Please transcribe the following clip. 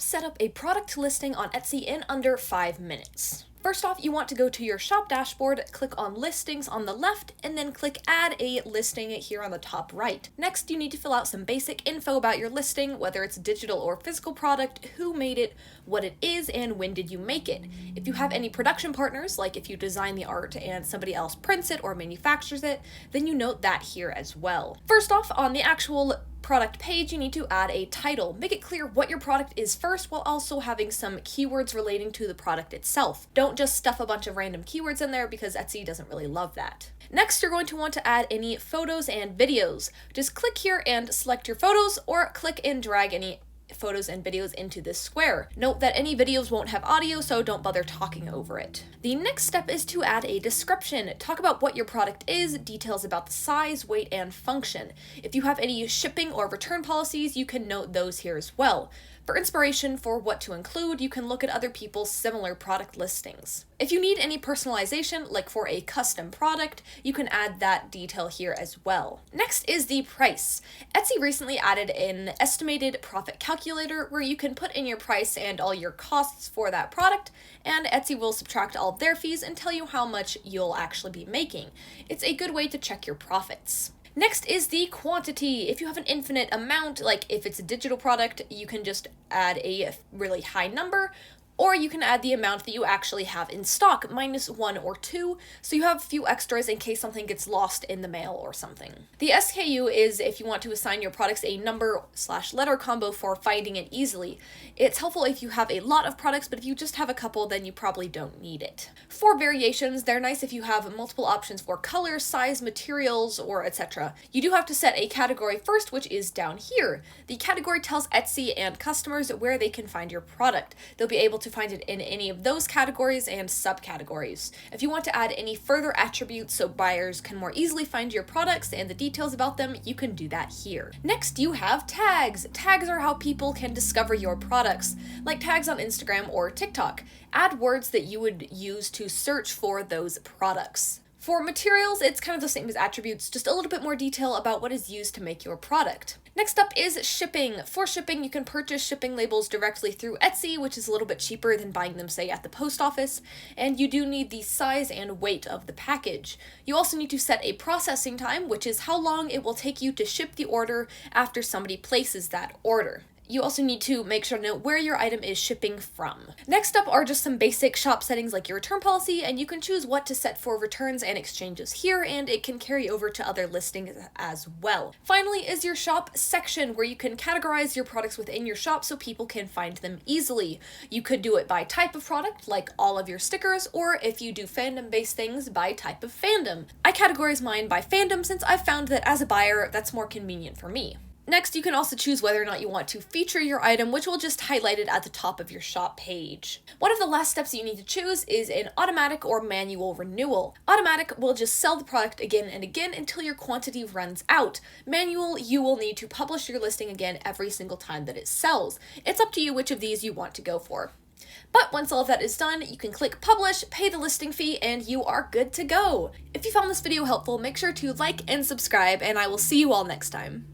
step set up a product listing on Etsy in under 5 minutes. First off, you want to go to your shop dashboard, click on listings on the left, and then click add a listing here on the top right. Next, you need to fill out some basic info about your listing, whether it's digital or physical product, who made it, what it is, and when did you make it. If you have any production partners, like if you design the art and somebody else prints it or manufactures it, then you note that here as well. First off, on the actual product page, you need to add a title. Make it clear what your product is first, while also having some keywords relating to the product itself. Don't just stuff a bunch of random keywords in there because Etsy doesn't really love that. Next, you're going to want to add any photos and videos. Just click here and select your photos, or click and drag any photos and videos into this square. Note that any videos won't have audio, so don't bother talking over it. The next step is to add a description. Talk about what your product is, details about the size, weight, and function. If you have any shipping or return policies, you can note those here as well. For inspiration for what to include, you can look at other people's similar product listings. If you need any personalization, like for a custom product, you can add that detail here as well. Next is the price. Etsy recently added an estimated profit calculator where you can put in your price and all your costs for that product, and Etsy will subtract all of their fees and tell you how much you'll actually be making. It's a good way to check your profits. Next is the quantity. If you have an infinite amount, like if it's a digital product, you can just add a really high number, or you can add the amount that you actually have in stock, -1 or 2, so you have a few extras in case something gets lost in the mail or something. The SKU is if you want to assign your products a number/letter combo for finding it easily. It's helpful if you have a lot of products, but if you just have a couple, then you probably don't need it. For variations, they're nice if you have multiple options for color, size, materials, or etc. You do have to set a category first, which is down here. The category tells Etsy and customers where they can find your product. They'll be able to find it in any of those categories and subcategories. If you want to add any further attributes so buyers can more easily find your products and the details about them, you can do that here. Next, you have tags. Tags are how people can discover your products, like tags on Instagram or TikTok. Add words that you would use to search for those products. For materials, it's kind of the same as attributes, just a little bit more detail about what is used to make your product. Next up is shipping. For shipping, you can purchase shipping labels directly through Etsy, which is a little bit cheaper than buying them, say, at the post office, and you do need the size and weight of the package. You also need to set a processing time, which is how long it will take you to ship the order after somebody places that order. You also need to make sure to know where your item is shipping from. Next up are just some basic shop settings like your return policy, and you can choose what to set for returns and exchanges here, and it can carry over to other listings as well. Finally is your shop section, where you can categorize your products within your shop so people can find them easily. You could do it by type of product, like all of your stickers, or if you do fandom-based things, by type of fandom. I categorize mine by fandom since I've found that as a buyer, that's more convenient for me. Next, you can also choose whether or not you want to feature your item, which will just highlight it at the top of your shop page. One of the last steps you need to choose is an automatic or manual renewal. Automatic will just sell the product again and again until your quantity runs out. Manual, you will need to publish your listing again every single time that it sells. It's up to you which of these you want to go for. But once all of that is done, you can click publish, pay the listing fee, and you are good to go. If you found this video helpful, make sure to like and subscribe, and I will see you all next time.